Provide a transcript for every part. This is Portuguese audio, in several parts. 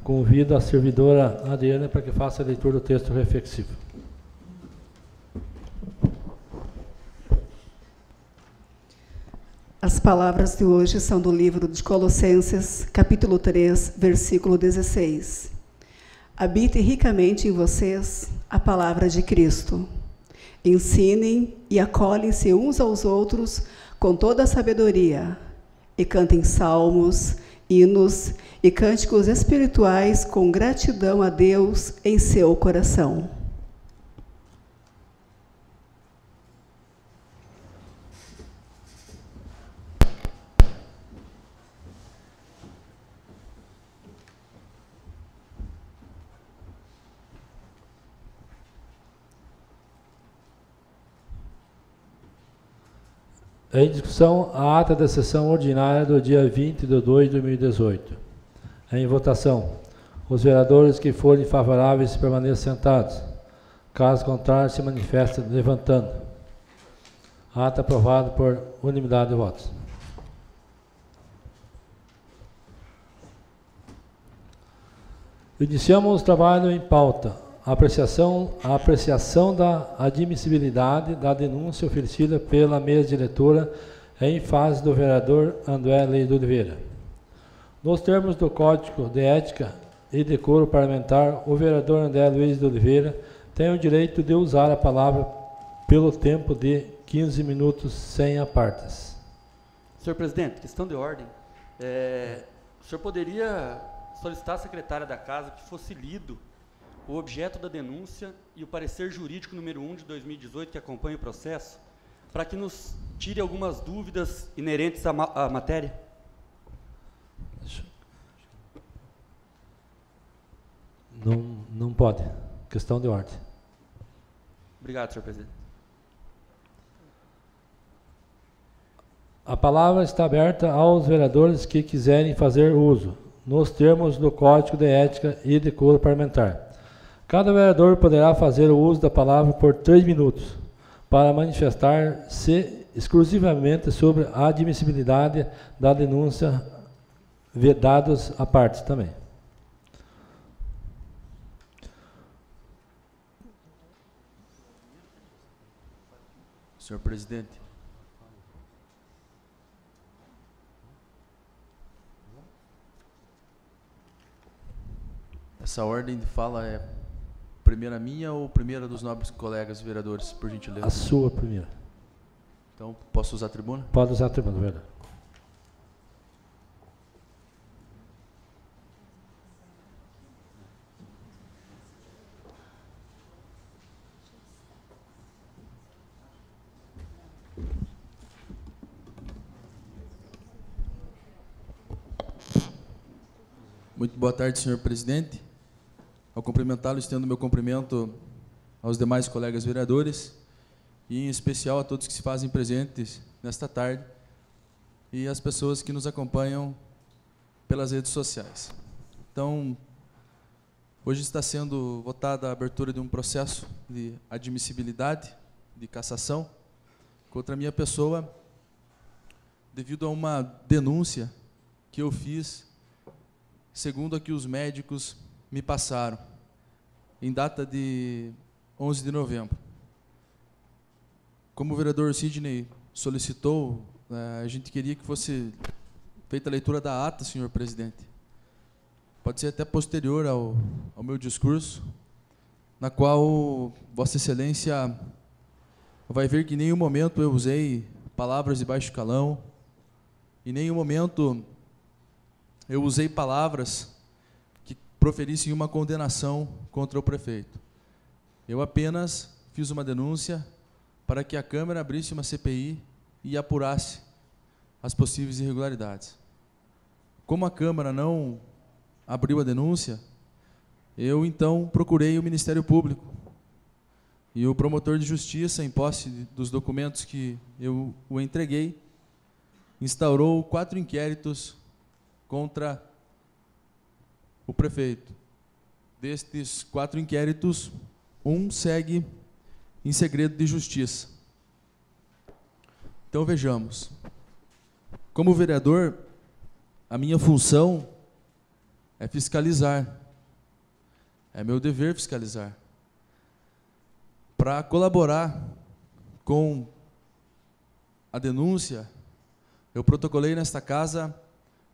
Convido a servidora Adriana para que faça a leitura do texto reflexivo. As palavras de hoje são do livro de Colossenses, capítulo 3, versículo 16. Habite ricamente em vocês a palavra de Cristo. Ensinem e acolhem-se uns aos outros com toda a sabedoria, e cantem salmos, hinos e cânticos espirituais com gratidão a Deus em seu coração. Em discussão, a ata da sessão ordinária do dia 20 de 2 de 2018. Em votação, os vereadores que forem favoráveis permaneçam sentados. Caso contrário, se manifestem levantando. Ata aprovada por unanimidade de votos. Iniciamos o trabalho em pauta. A apreciação da admissibilidade da denúncia oferecida pela mesa diretora em fase do vereador André Leite de Oliveira. Nos termos do Código de Ética e Decoro Parlamentar, o vereador André Luiz de Oliveira tem o direito de usar a palavra pelo tempo de 15 minutos sem apartes. Senhor presidente, questão de ordem. O senhor poderia solicitar à secretária da Casa que fosse lido o objeto da denúncia e o parecer jurídico número 1 de 2018, que acompanha o processo, para que nos tire algumas dúvidas inerentes à matéria? Não pode. Questão de ordem. Obrigado, senhor presidente. A palavra está aberta aos vereadores que quiserem fazer uso, nos termos do Código de Ética e Decoro Parlamentar. Cada vereador poderá fazer o uso da palavra por 3 minutos, para manifestar-se exclusivamente sobre a admissibilidade da denúncia, vedados a partes também. Senhor presidente, essa ordem de fala é primeira minha ou primeira dos nobres colegas vereadores, por gentileza? A sua primeira. Então, posso usar a tribuna? Pode usar a tribuna, verdade. Muito boa tarde, senhor presidente. Ao cumprimentá-lo, estendo meu cumprimento aos demais colegas vereadores e, em especial, a todos que se fazem presentes nesta tarde e as pessoas que nos acompanham pelas redes sociais. Então, hoje está sendo votada a abertura de um processo de admissibilidade, de cassação, contra a minha pessoa, devido a uma denúncia que eu fiz, segundo a que os médicos me passaram, em data de 11 de novembro. Como o vereador Sidney solicitou, a gente queria que fosse feita a leitura da ata, senhor presidente. Pode ser até posterior ao meu discurso, na qual Vossa Excelência vai ver que em nenhum momento eu usei palavras de baixo calão, em nenhum momento eu usei palavras que proferissem uma condenação contra o prefeito. Eu apenas fiz uma denúncia para que a Câmara abrisse uma CPI e apurasse as possíveis irregularidades. Como a Câmara não abriu a denúncia, eu então procurei o Ministério Público. E o promotor de justiça, em posse dos documentos que eu o entreguei, instaurou 4 inquéritos contra o prefeito. Destes 4 inquéritos, um segue em segredo de justiça. Então vejamos. Como vereador, a minha função é fiscalizar. É meu dever fiscalizar. Para colaborar com a denúncia, eu protocolei nesta casa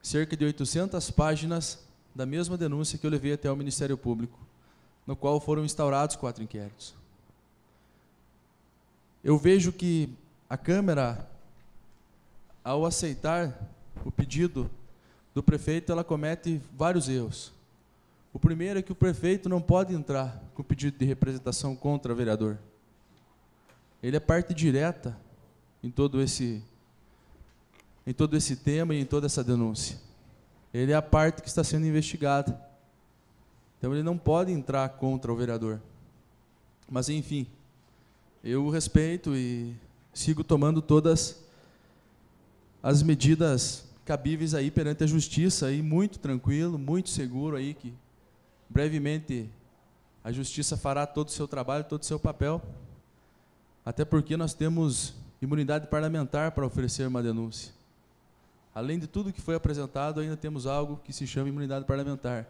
cerca de 800 páginas da mesma denúncia que eu levei até o Ministério Público, no qual foram instaurados 4 inquéritos. Eu vejo que a Câmara, ao aceitar o pedido do prefeito, ela comete vários erros. O primeiro é que o prefeito não pode entrar com pedido de representação contra o vereador. Ele é parte direta em todo esse tema e em toda essa denúncia. Ele é a parte que está sendo investigada. Então ele não pode entrar contra o vereador. Mas enfim, eu respeito e sigo tomando todas as medidas cabíveis aí perante a justiça, aí muito tranquilo, muito seguro aí que brevemente a justiça fará todo o seu trabalho, todo o seu papel, até porque nós temos imunidade parlamentar para oferecer uma denúncia. Além de tudo que foi apresentado, ainda temos algo que se chama imunidade parlamentar,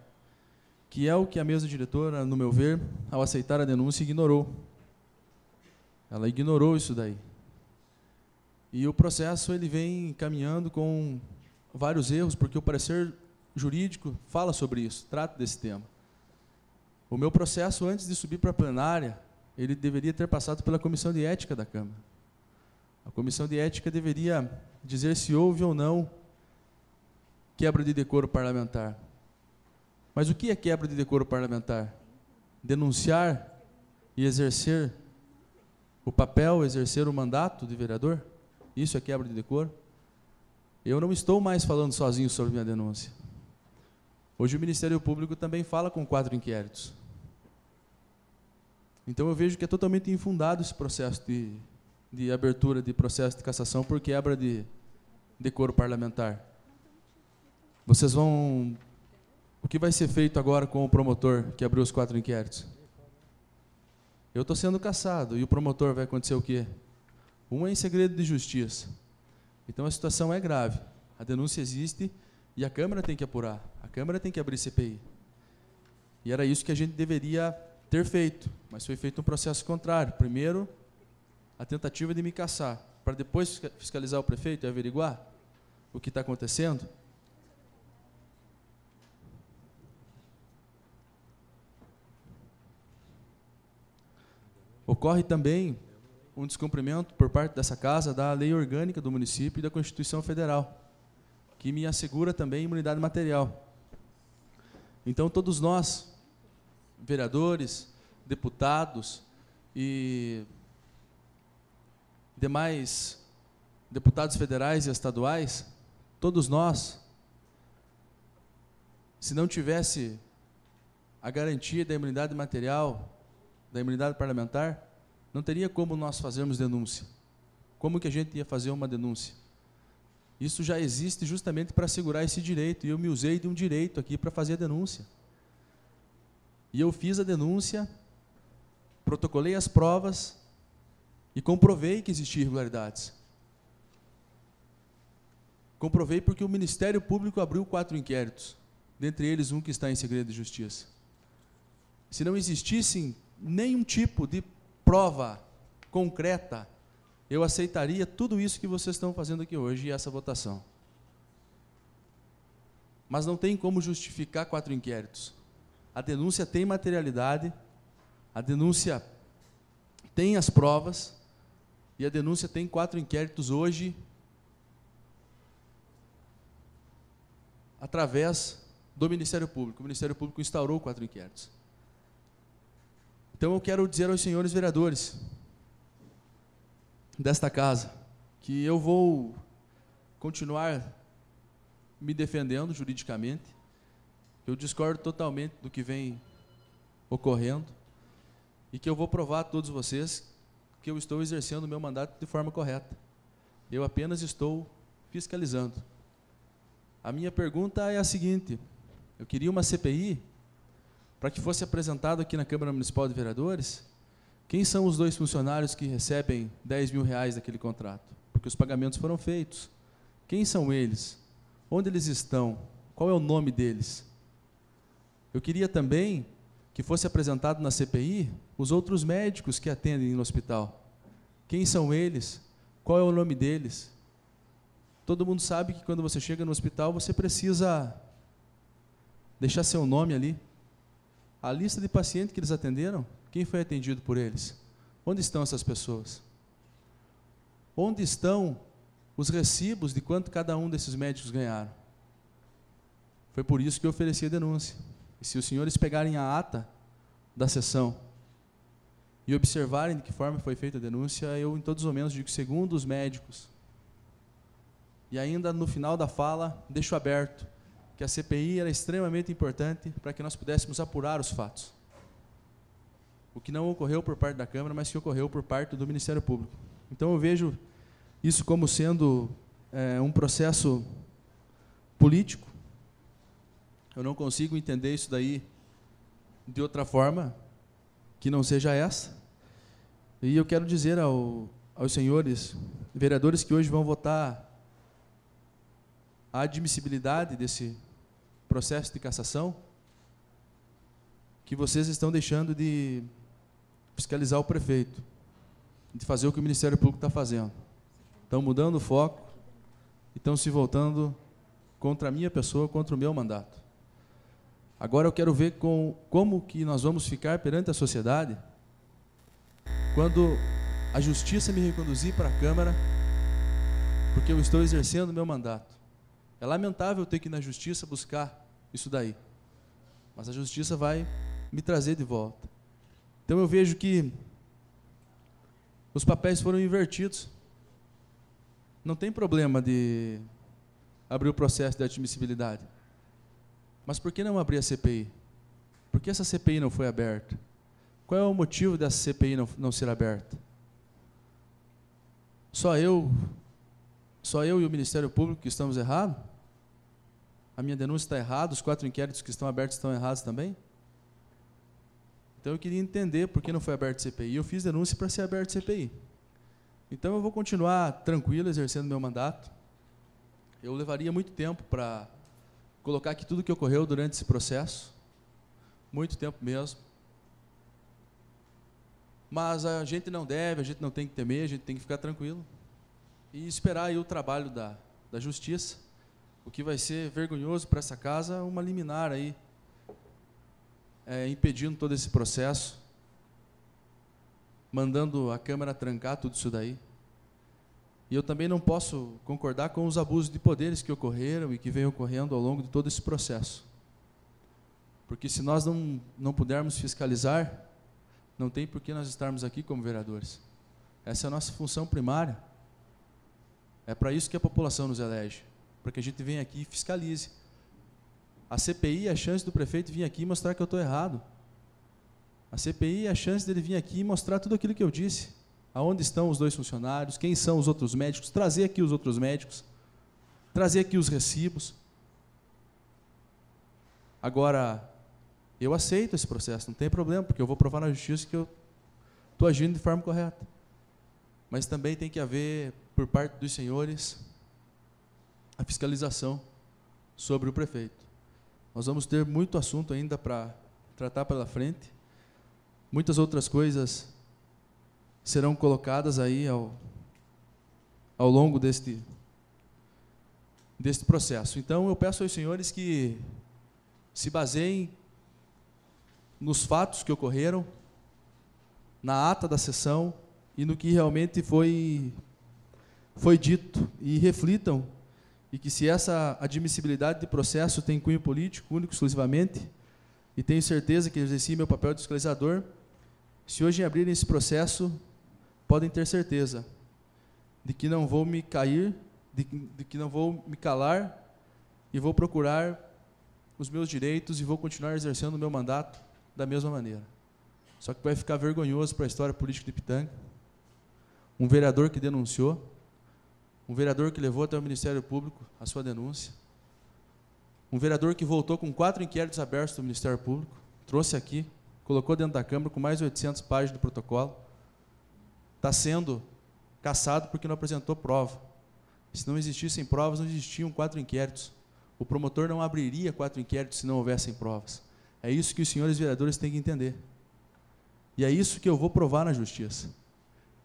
que é o que a mesa diretora, no meu ver, ao aceitar a denúncia, ignorou. Ela ignorou isso daí. E o processo ele vem caminhando com vários erros, porque o parecer jurídico fala sobre isso, trata desse tema. O meu processo, antes de subir para a plenária, ele deveria ter passado pela Comissão de Ética da Câmara. A Comissão de Ética deveria dizer se houve ou não quebra de decoro parlamentar. Mas o que é quebra de decoro parlamentar? Denunciar e exercer o papel, exercer o mandato de vereador? Isso é quebra de decoro? Eu não estou mais falando sozinho sobre minha denúncia. Hoje o Ministério Público também fala com 4 inquéritos. Então eu vejo que é totalmente infundado esse processo de abertura de processo de cassação por quebra de decoro parlamentar. Vocês vão... O que vai ser feito agora com o promotor que abriu os 4 inquéritos? Eu estou sendo cassado, e o promotor vai acontecer o quê? Um é em segredo de justiça. Então a situação é grave. A denúncia existe e a Câmara tem que apurar. A Câmara tem que abrir CPI. E era isso que a gente deveria ter feito, mas foi feito um processo contrário. Primeiro, a tentativa de me cassar, para depois fiscalizar o prefeito e averiguar o que está acontecendo. Ocorre também um descumprimento por parte dessa casa da lei orgânica do município e da Constituição Federal, que me assegura também imunidade material. Então, todos nós, vereadores, deputados e demais deputados federais e estaduais, todos nós, se não tivesse a garantia da imunidade material, da imunidade parlamentar, não teria como nós fazermos denúncia. Como que a gente ia fazer uma denúncia? Isso já existe justamente para assegurar esse direito, e eu me usei de um direito aqui para fazer a denúncia. E eu fiz a denúncia, protocolei as provas e comprovei que existiam irregularidades. Comprovei porque o Ministério Público abriu 4 inquéritos, dentre eles um que está em segredo de justiça. Se não existisse nenhum tipo de prova concreta, eu aceitaria tudo isso que vocês estão fazendo aqui hoje e essa votação. Mas não tem como justificar 4 inquéritos. A denúncia tem materialidade, a denúncia tem as provas, e a denúncia tem 4 inquéritos hoje, através do Ministério Público. O Ministério Público instaurou 4 inquéritos. Então eu quero dizer aos senhores vereadores desta casa que eu vou continuar me defendendo juridicamente. Eu discordo totalmente do que vem ocorrendo e que eu vou provar a todos vocês que eu estou exercendo o meu mandato de forma correta. Eu apenas estou fiscalizando. A minha pergunta é a seguinte: eu queria uma CPI para que fosse apresentado aqui na Câmara Municipal de Vereadores quem são os 2 funcionários que recebem R$10.000 daquele contrato, porque os pagamentos foram feitos. Quem são eles? Onde eles estão? Qual é o nome deles? Eu queria também que fosse apresentado na CPI os outros médicos que atendem no hospital. Quem são eles? Qual é o nome deles? Todo mundo sabe que quando você chega no hospital, você precisa deixar seu nome ali. A lista de pacientes que eles atenderam, quem foi atendido por eles? Onde estão essas pessoas? Onde estão os recibos de quanto cada um desses médicos ganharam? Foi por isso que eu ofereci a denúncia. E se os senhores pegarem a ata da sessão e observarem de que forma foi feita a denúncia, eu, em todos os momentos, digo segundo os médicos. E ainda no final da fala, deixo aberto que a CPI era extremamente importante para que nós pudéssemos apurar os fatos. O que não ocorreu por parte da Câmara, mas que ocorreu por parte do Ministério Público. Então eu vejo isso como sendo um processo político. Eu não consigo entender isso daí de outra forma que não seja essa. E eu quero dizer aos senhores vereadores que hoje vão votar a admissibilidade desse processo de cassação, que vocês estão deixando de fiscalizar o prefeito, de fazer o que o Ministério Público está fazendo. Estão mudando o foco e estão se voltando contra a minha pessoa, contra o meu mandato. Agora eu quero ver como que nós vamos ficar perante a sociedade quando a justiça me reconduzir para a Câmara, porque eu estou exercendo o meu mandato. É lamentável ter que ir na justiça buscar isso daí, mas a justiça vai me trazer de volta. Então eu vejo que os papéis foram invertidos. Não tem problema de abrir o processo de admissibilidade. Mas por que não abrir a CPI? Por que essa CPI não foi aberta? Qual é o motivo dessa CPI não ser aberta? Só eu e o Ministério Público que estamos errados? A minha denúncia está errada? Os 4 inquéritos que estão abertos estão errados também? Então eu queria entender por que não foi aberta a CPI. Eu fiz denúncia para ser aberta a CPI. Então eu vou continuar tranquilo, exercendo meu mandato. Eu levaria muito tempo para colocar aqui tudo o que ocorreu durante esse processo. Muito tempo mesmo. Mas a gente não deve, a gente não tem que temer, a gente tem que ficar tranquilo. E esperar aí o trabalho da justiça. O que vai ser vergonhoso para essa casa, uma liminar aí, impedindo todo esse processo, mandando a Câmara trancar tudo isso daí. E eu também não posso concordar com os abusos de poderes que ocorreram e que vêm ocorrendo ao longo de todo esse processo. Porque se nós não pudermos fiscalizar, não tem por que nós estarmos aqui como vereadores. Essa é a nossa função primária. É para isso que a população nos elege, para que a gente venha aqui e fiscalize. A CPI é a chance do prefeito vir aqui e mostrar que eu estou errado. A CPI é a chance dele vir aqui e mostrar tudo aquilo que eu disse. Aonde estão os 2 funcionários, quem são os outros médicos, trazer aqui os outros médicos, trazer aqui os recibos. Agora, eu aceito esse processo, não tem problema, porque eu vou provar na justiça que eu estou agindo de forma correta. Mas também tem que haver, por parte dos senhores, a fiscalização sobre o prefeito. Nós vamos ter muito assunto ainda para tratar pela frente. Muitas outras coisas serão colocadas aí ao longo deste processo. Então, eu peço aos senhores que se baseiem nos fatos que ocorreram, na ata da sessão e no que realmente foi dito, e reflitam, e que se essa admissibilidade de processo tem cunho político, único, exclusivamente, e tenho certeza que exerci meu papel de fiscalizador, se hoje abrirem esse processo, podem ter certeza de que não vou me cair, de que não vou me calar, e vou procurar os meus direitos e vou continuar exercendo o meu mandato da mesma maneira. Só que vai ficar vergonhoso para a história política de Pitanga. Um vereador que denunciou, um vereador que levou até o Ministério Público a sua denúncia, um vereador que voltou com 4 inquéritos abertos do Ministério Público, trouxe aqui, colocou dentro da Câmara com mais de 800 páginas do protocolo, está sendo cassado porque não apresentou prova. Se não existissem provas, não existiam 4 inquéritos. O promotor não abriria 4 inquéritos se não houvessem provas. É isso que os senhores vereadores têm que entender. E é isso que eu vou provar na justiça.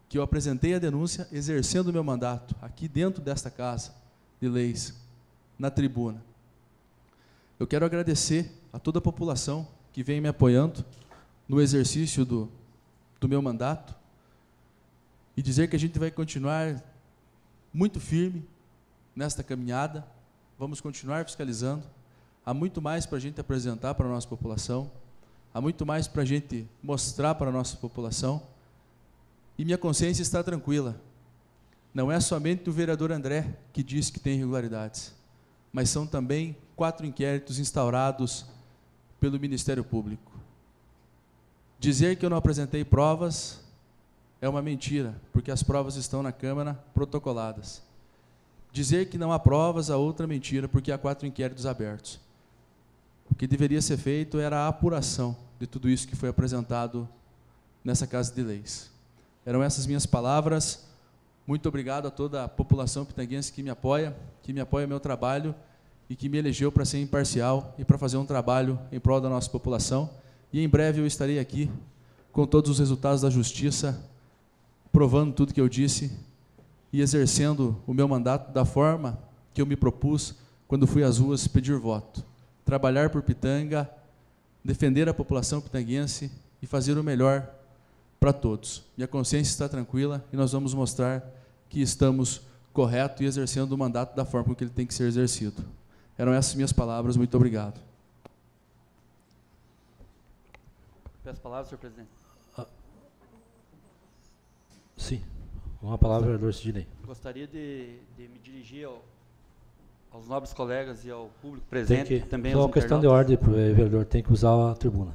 Que eu apresentei a denúncia exercendo o meu mandato, aqui dentro desta casa de leis, na tribuna. Eu quero agradecer a toda a população que vem me apoiando no exercício do meu mandato e dizer que a gente vai continuar muito firme nesta caminhada, vamos continuar fiscalizando. Há muito mais para a gente apresentar para a nossa população, há muito mais para a gente mostrar para a nossa população, e minha consciência está tranquila. Não é somente o vereador André que diz que tem irregularidades, mas são também 4 inquéritos instaurados pelo Ministério Público. Dizer que eu não apresentei provas é uma mentira, porque as provas estão na Câmara protocoladas. Dizer que não há provas é outra mentira, porque há 4 inquéritos abertos. O que deveria ser feito era a apuração de tudo isso que foi apresentado nessa Casa de Leis. Eram essas minhas palavras. Muito obrigado a toda a população pitanguense que me apoia o meu trabalho e que me elegeu para ser imparcial e para fazer um trabalho em prol da nossa população. E em breve eu estarei aqui com todos os resultados da justiça, provando tudo que eu disse e exercendo o meu mandato da forma que eu me propus quando fui às ruas pedir voto. Trabalhar por Pitanga, defender a população pitanguense e fazer o melhor para todos. Minha consciência está tranquila e nós vamos mostrar que estamos corretos e exercendo o mandato da forma que ele tem que ser exercido. Eram essas minhas palavras. Muito obrigado. Peço a palavra, senhor presidente. Sim. Com a palavra, vereador Sidney. Gostaria de me dirigir aos nobres colegas e ao público presente, também aos só uma questão de ordem, vereador, tem que usar a tribuna.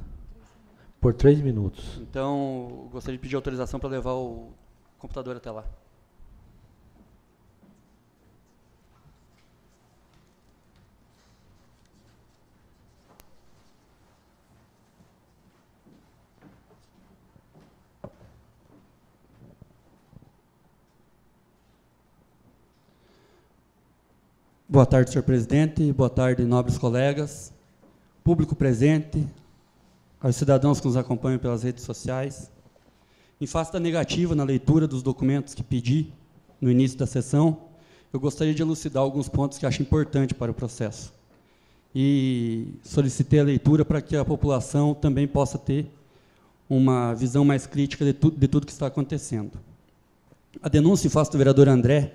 Por 3 minutos. Então, gostaria de pedir autorização para levar o computador até lá. Boa tarde, senhor presidente. Boa tarde, nobres colegas, público presente, aos cidadãos que nos acompanham pelas redes sociais. Em face da negativa na leitura dos documentos que pedi no início da sessão, eu gostaria de elucidar alguns pontos que acho importante para o processo. E solicitei a leitura para que a população também possa ter uma visão mais crítica de tudo que está acontecendo. A denúncia em face do vereador André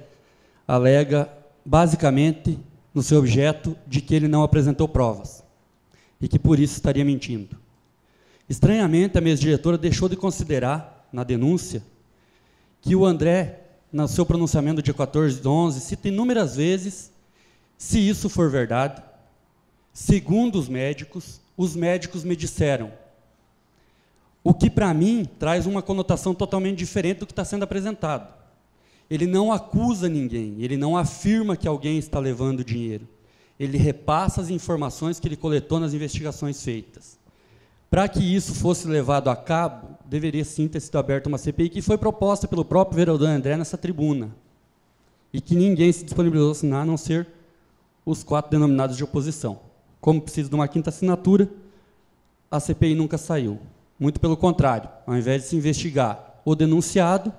alega, basicamente, no seu objeto, de que ele não apresentou provas e que, por isso, estaria mentindo. Estranhamente, a mesa diretora deixou de considerar, na denúncia, que o André, no seu pronunciamento do dia 14/11, cita inúmeras vezes, se isso for verdade, segundo os médicos me disseram, o que, para mim, traz uma conotação totalmente diferente do que está sendo apresentado. Ele não acusa ninguém, ele não afirma que alguém está levando dinheiro. Ele repassa as informações que ele coletou nas investigações feitas. Para que isso fosse levado a cabo, deveria sim ter sido aberta uma CPI, que foi proposta pelo próprio vereador André nessa tribuna, e que ninguém se disponibilizou a assinar, a não ser os 4 denominados de oposição. Como precisa de uma 5ª assinatura, a CPI nunca saiu. Muito pelo contrário, ao invés de se investigar o denunciado,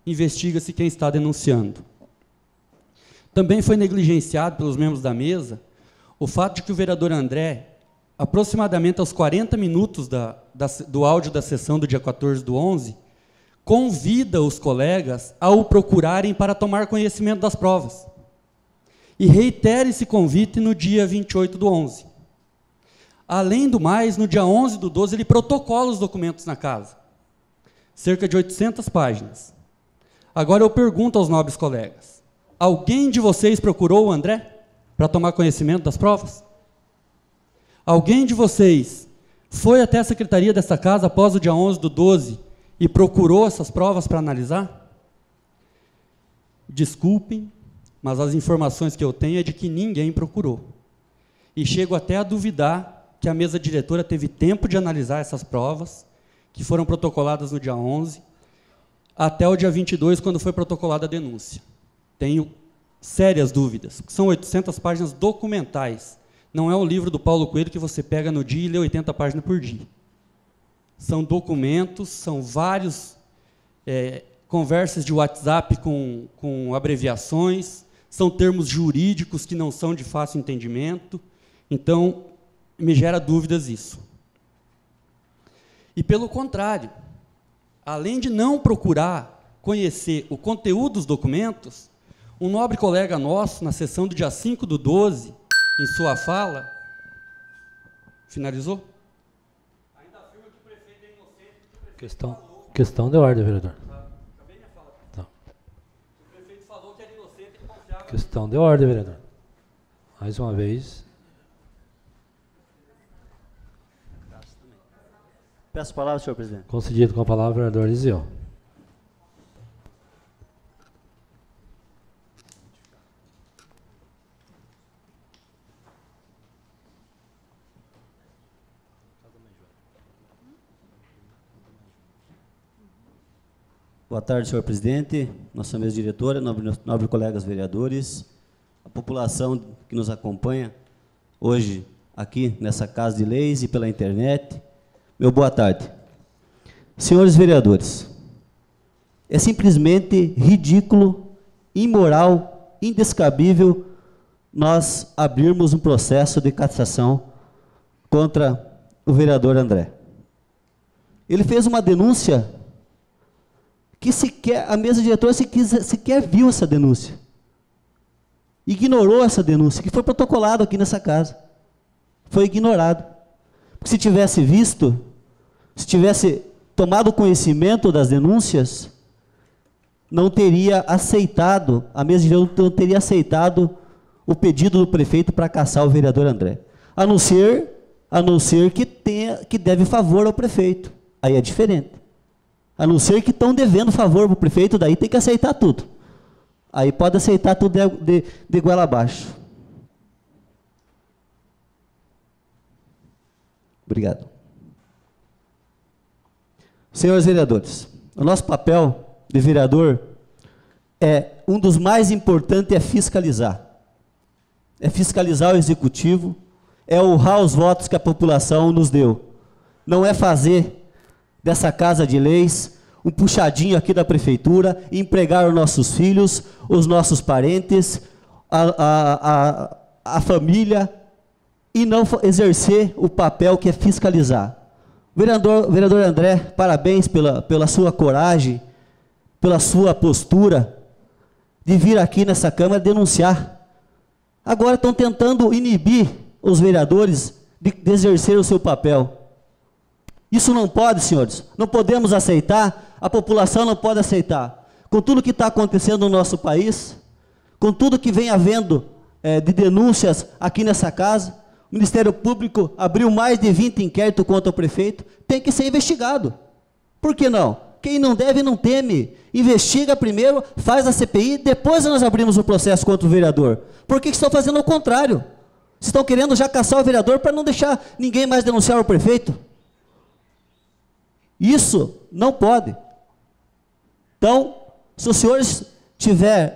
investiga-se quem está denunciando. Também foi negligenciado pelos membros da mesa o fato de que o vereador André, aproximadamente aos 40 minutos do áudio da sessão do dia 14/11, convida os colegas a o procurarem para tomar conhecimento das provas. E reitera esse convite no dia 28/11. Além do mais, no dia 11/12, ele protocola os documentos na casa. Cerca de 800 páginas. Agora eu pergunto aos nobres colegas, alguém de vocês procurou o André para tomar conhecimento das provas? Alguém de vocês foi até a secretaria dessa casa após o dia 11/12 e procurou essas provas para analisar? Desculpem, mas as informações que eu tenho é de que ninguém procurou. E chego até a duvidar que a mesa diretora teve tempo de analisar essas provas, que foram protocoladas no dia 11, até o dia 22, quando foi protocolada a denúncia. Tenho sérias dúvidas. São 800 páginas documentais. não é um livro do Paulo Coelho que você pega no dia e lê 80 páginas por dia. São documentos, são vários conversas de WhatsApp com abreviações, são termos jurídicos que não são de fácil entendimento, então me gera dúvidas isso. E pelo contrário, além de não procurar conhecer o conteúdo dos documentos, um nobre colega nosso, na sessão do dia 5/12, em sua fala, finalizou? Ainda afirma que o prefeito é inocente. Questão de ordem, vereador. Acabei minha fala. Tá. O prefeito falou que era inocente e confiava. Questão de ordem, vereador. Mais uma vez. Peço a palavra, senhor presidente. Concedido com a palavra, vereador Eliseu. Boa tarde, senhor presidente, nossa mesa diretora, nobres colegas vereadores, a população que nos acompanha hoje aqui nessa Casa de Leis e pela internet. Meu boa tarde. Senhores vereadores, é simplesmente ridículo, imoral, indescabível nós abrirmos um processo de cassação contra o vereador André. Ele fez uma denúncia que sequer a mesa diretora sequer viu essa denúncia. Ignorou essa denúncia, que foi protocolado aqui nessa casa. Foi ignorado. Porque se tivesse visto, se tivesse tomado conhecimento das denúncias, não teria aceitado, a mesa diretora não teria aceitado o pedido do prefeito para cassar o vereador André. A não ser que deve favor ao prefeito. Aí é diferente. A não ser que estão devendo favor para o prefeito, daí tem que aceitar tudo. Aí pode aceitar tudo de goela abaixo. Obrigado. Senhores vereadores, o nosso papel de vereador um dos mais importantes é fiscalizar. É fiscalizar o executivo, é honrar os votos que a população nos deu. Não é fazer dessa Casa de Leis um puxadinho aqui da prefeitura, empregar os nossos filhos, os nossos parentes, a família, e não exercer o papel que é fiscalizar. Vereador André, parabéns pela sua coragem, pela sua postura de vir aqui nessa Câmara denunciar. Agora estão tentando inibir os vereadores de exercer o seu papel. Isso não pode, senhores. Não podemos aceitar, a população não pode aceitar. Com tudo que está acontecendo no nosso país, com tudo que vem havendo de denúncias aqui nessa casa, o Ministério Público abriu mais de 20 inquéritos contra o prefeito, tem que ser investigado. Por que não? Quem não deve não teme. Investiga primeiro, faz a CPI, depois nós abrimos o processo contra o vereador. Por que estão fazendo o contrário? Estão querendo já caçar o vereador para não deixar ninguém mais denunciar o prefeito? Isso não pode. Então, se os senhores tiverem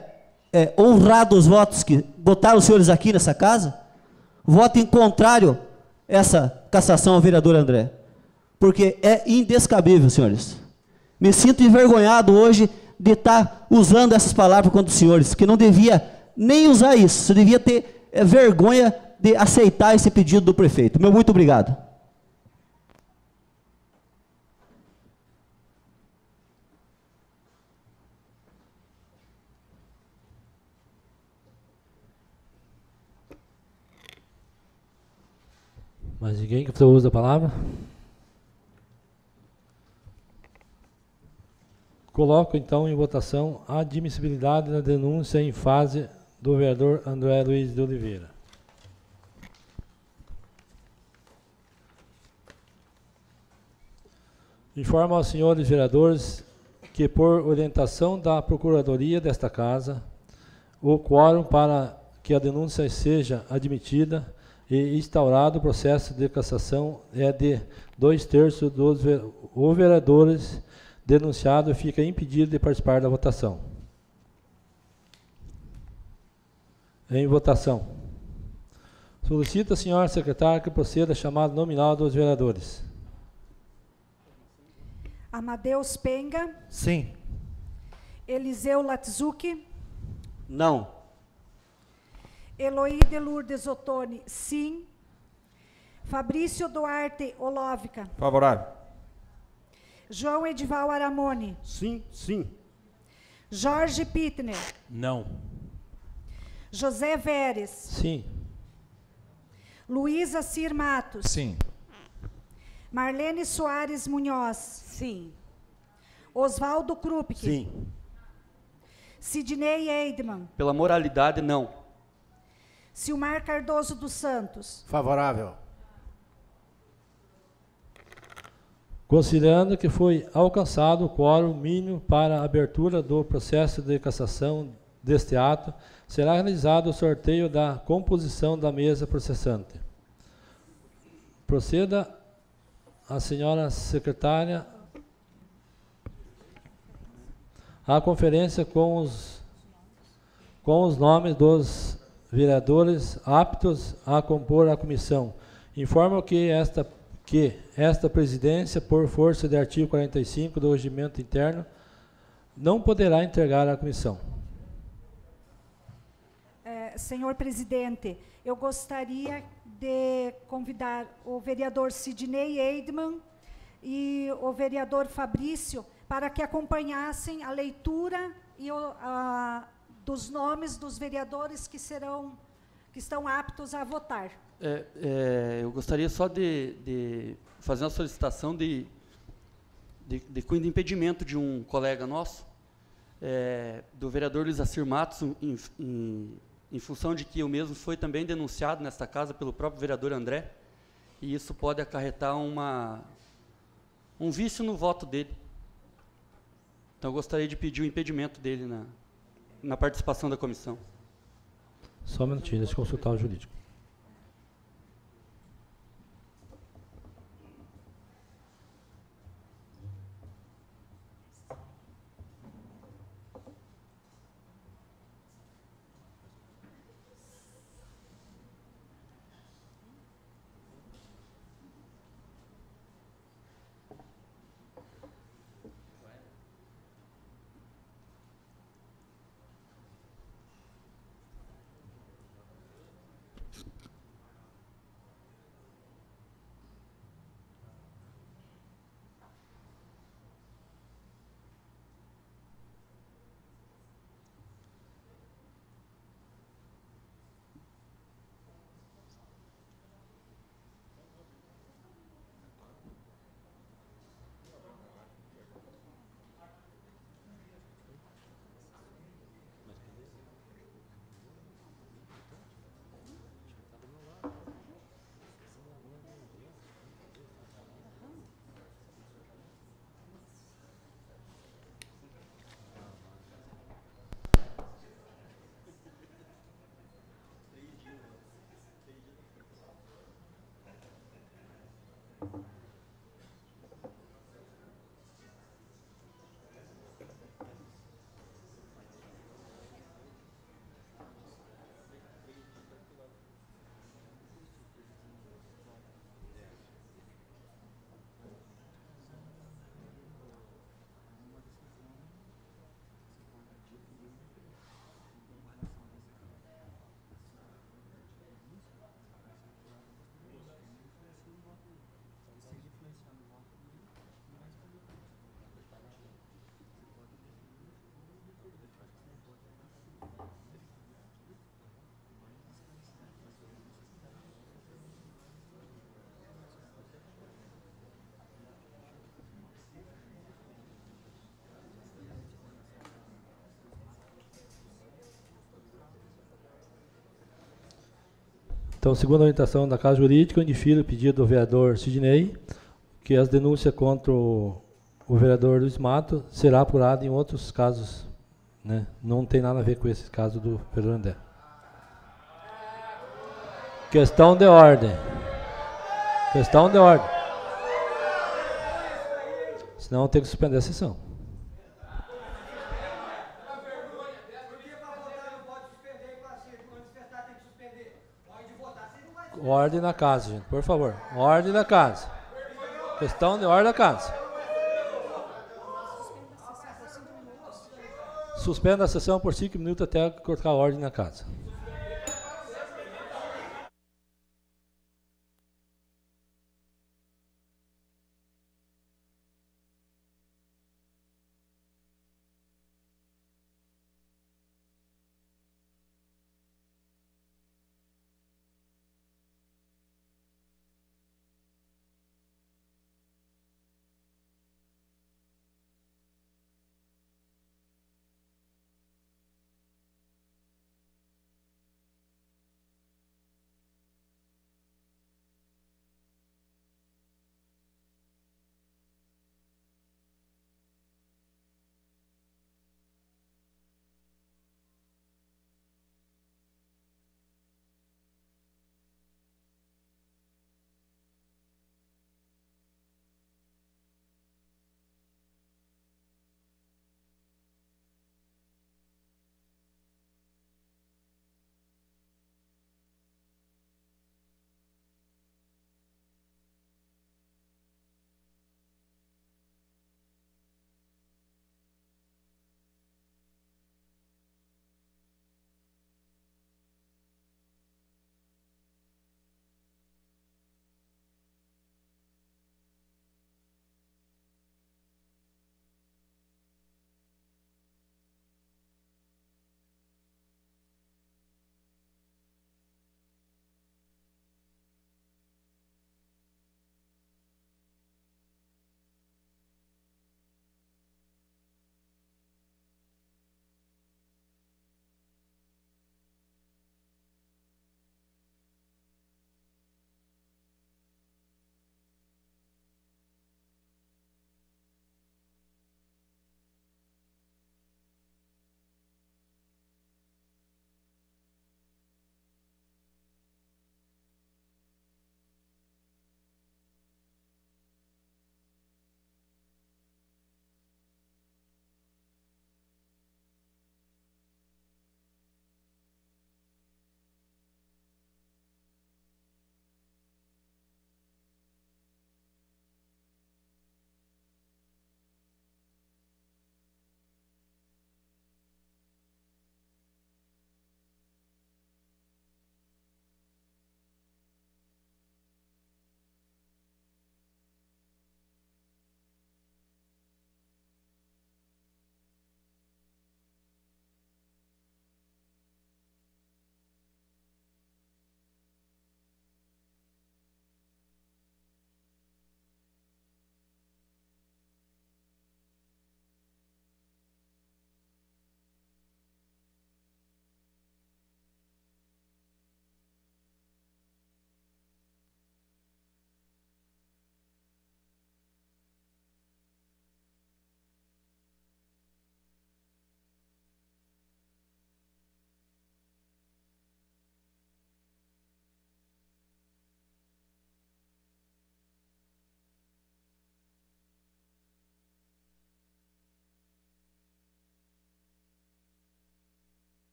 honrado os votos que botaram os senhores aqui nessa casa, votem contrário a essa cassação ao vereador André. Porque é indescabível, senhores. Me sinto envergonhado hoje de estar usando essas palavras contra os senhores, que não devia nem usar isso, você devia ter vergonha de aceitar esse pedido do prefeito. Meu muito obrigado. Mais ninguém que você usa a palavra? Coloco, então, em votação a admissibilidade da denúncia em fase do vereador André Luiz de Oliveira. Informo aos senhores vereadores que, por orientação da Procuradoria desta Casa, o quórum para que a denúncia seja admitida e instaurado o processo de cassação é de 2/3 dos vereadores. Denunciado fica impedido de participar da votação. Em votação. Solicita a senhora secretária que proceda a chamada nominal dos vereadores. Amadeus Penga. Sim. Eliseu Latzuki. Não. Eloí de Lourdes Ottoni, sim. Fabrício Duarte Olóvica. Favorável. João Edival Aramone. Sim, sim. Jorge Pittner. Não. José Veres. Sim. Luísa Cir Matos. Sim. Marlene Soares Munhoz. Sim. Oswaldo Krupke. Sim. Sidney Eidman. Pela moralidade, não. Silmar Cardoso dos Santos. Favorável. Considerando que foi alcançado o quórum mínimo para a abertura do processo de cassação deste ato, será realizado o sorteio da composição da mesa processante. Proceda a senhora secretária à conferência com os nomes dos vereadores aptos a compor a comissão. Informo que esta presidência, por força de artigo 45 do Regimento Interno, não poderá entregar à comissão. Senhor presidente, eu gostaria de convidar o vereador Sidney Eidman e o vereador Fabrício para que acompanhassem a leitura e dos nomes dos vereadores que estão aptos a votar. Eu gostaria só de fazer uma solicitação de cunho de impedimento de um colega nosso, do vereador Luiz Acir Matos, em função de que eu mesmo foi também denunciado nesta casa pelo próprio vereador André, e isso pode acarretar um vício no voto dele. Então, eu gostaria de pedir o impedimento dele na participação da comissão. Só um minutinho, deixa eu consultar o jurídico. Então, segundo a orientação da Casa Jurídica, eu indifiro o pedido do vereador Sidney, que as denúncias contra o vereador Luiz Mato será apurada em outros casos, né? Não tem nada a ver com esse caso do vereador André. Questão de ordem. Questão de ordem. Senão tem que suspender a sessão. Ordem na casa, gente, por favor. Ordem na casa. Questão de ordem na casa. Suspenda a sessão por 5 minutos até colocar a ordem na casa.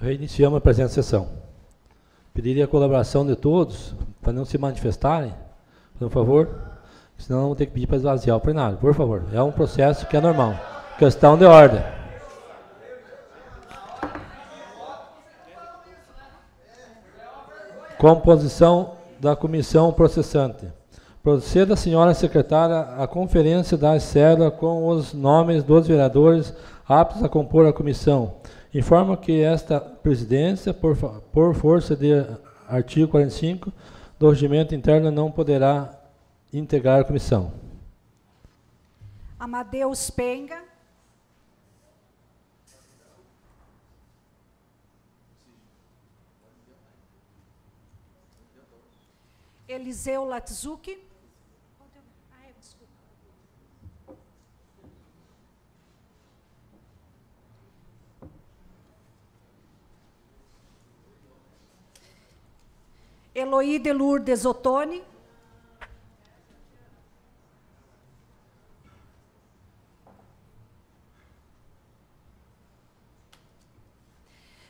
Reiniciamos a presente sessão. Pediria a colaboração de todos para não se manifestarem, por favor, senão vamos ter que pedir para esvaziar o plenário, por favor. É um processo que é normal. Questão de ordem. Composição da comissão processante. Proceda, senhora secretária, a conferência da cédula com os nomes dos vereadores aptos a compor a comissão. Informa que esta presidência, por força de artigo 45 do regimento interno, não poderá integrar a comissão. Amadeus Penga. Eliseu Latzuki. Eloí de Lourdes Ottoni.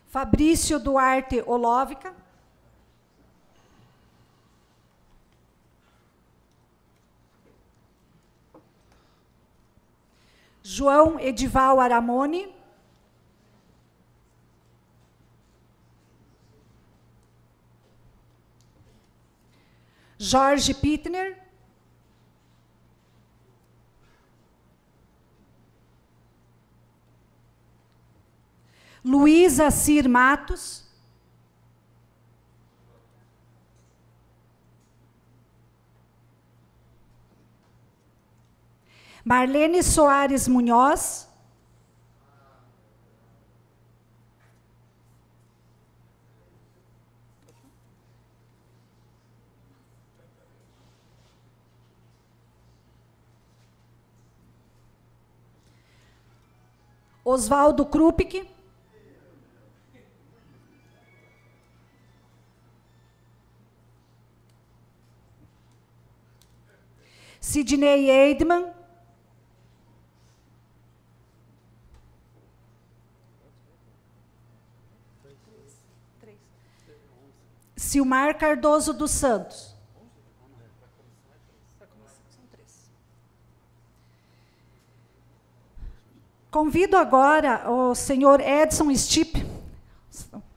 Fabrício Duarte Olóvica. João Edival Aramone. Jorge Pittner. Luísa Cir Matos. Marlene Soares Munhoz. Oswaldo Krupke. Sidney Eidman. Silmar Cardoso dos Santos. Convido agora o senhor Edson Stipp,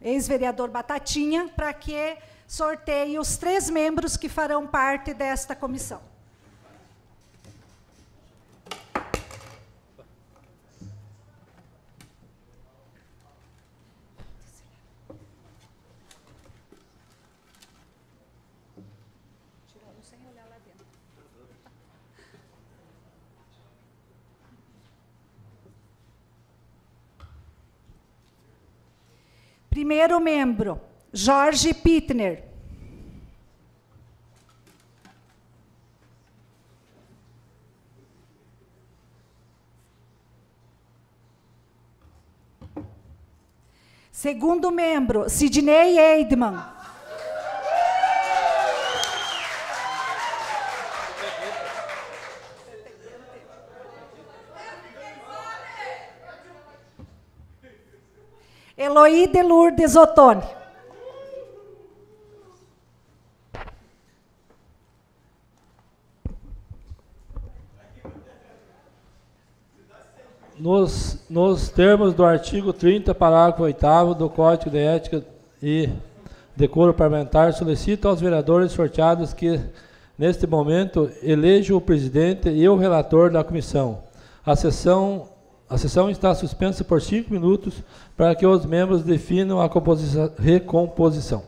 ex-vereador Batatinha, para que sorteie os 3 membros que farão parte desta comissão. Primeiro membro, Jorge Pittner. Segundo membro, Sidney Eidman. Eloí de Lourdes Ottoni. Nos termos do artigo 30, parágrafo 8º do Código de Ética e Decoro Parlamentar, solicito aos vereadores sorteados que, neste momento, elejam o presidente e o relator da comissão. A sessão está suspensa por 5 minutos para que os membros definam a composição.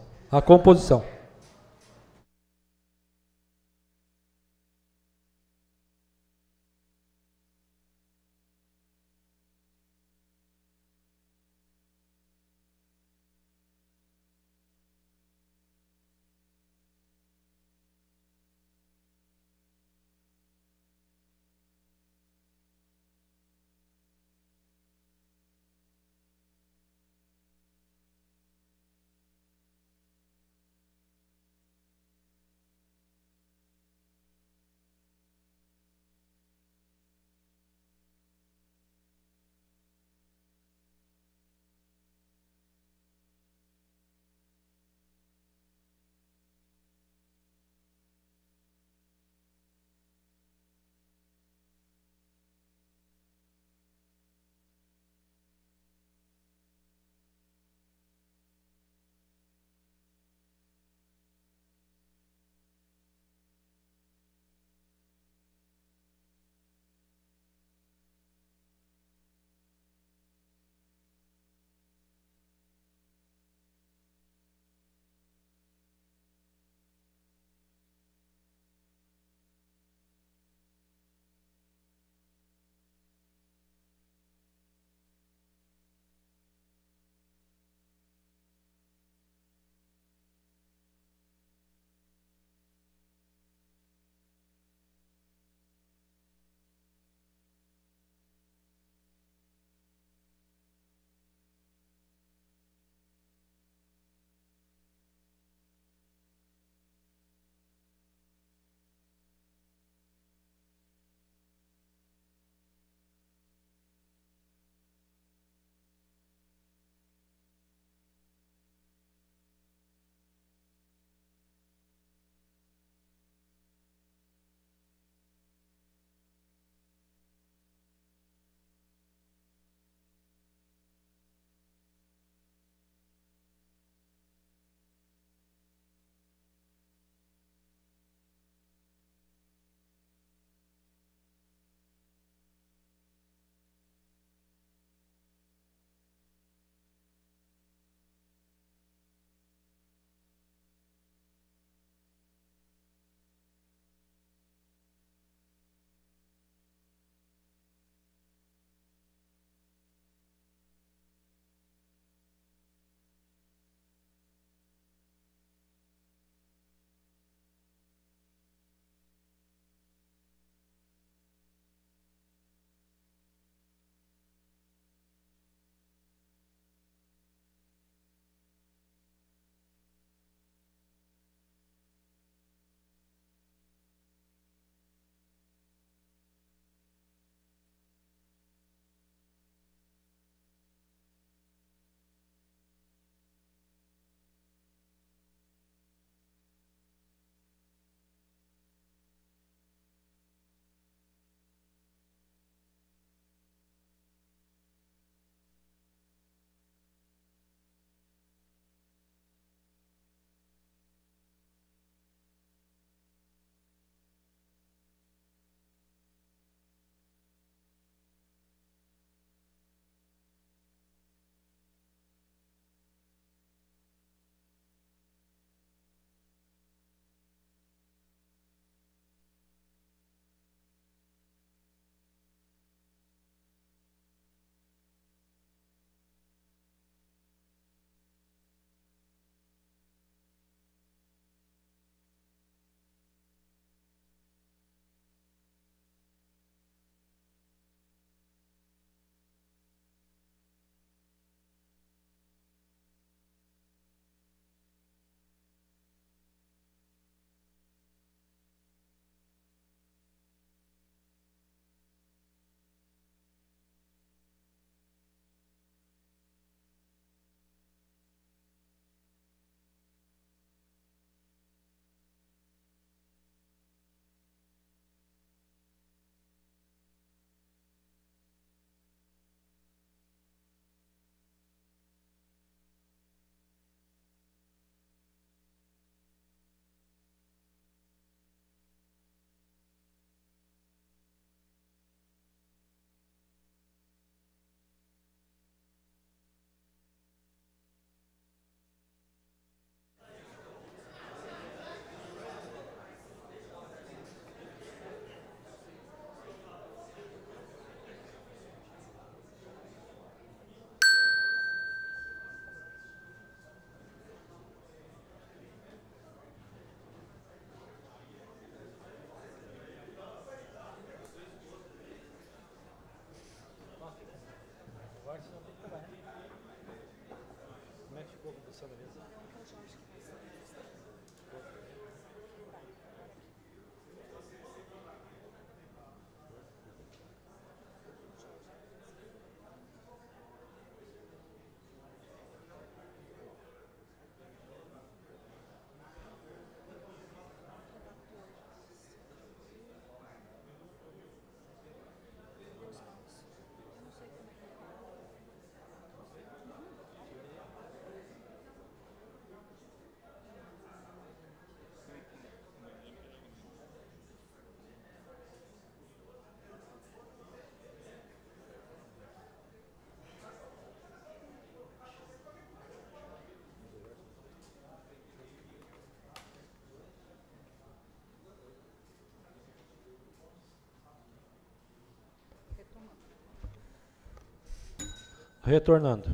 Retornando.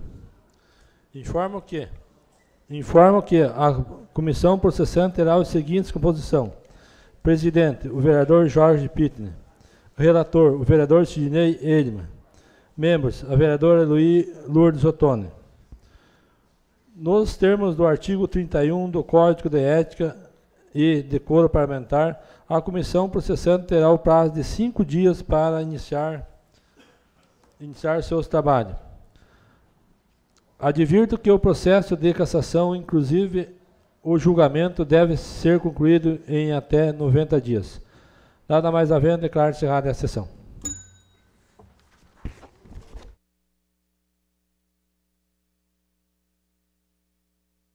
Informo que a comissão processante terá os seguintes composição. Presidente, o vereador Jorge Pitner. Relator, o vereador Sidney Edman. Membros, a vereadora Lourdes Ottoni. Nos termos do artigo 31 do Código de Ética e Decoro Parlamentar, a comissão processante terá o prazo de 5 dias para iniciar seus trabalhos. Advirto que o processo de cassação, inclusive o julgamento, deve ser concluído em até 90 dias. Nada mais havendo, declaro encerrada a sessão.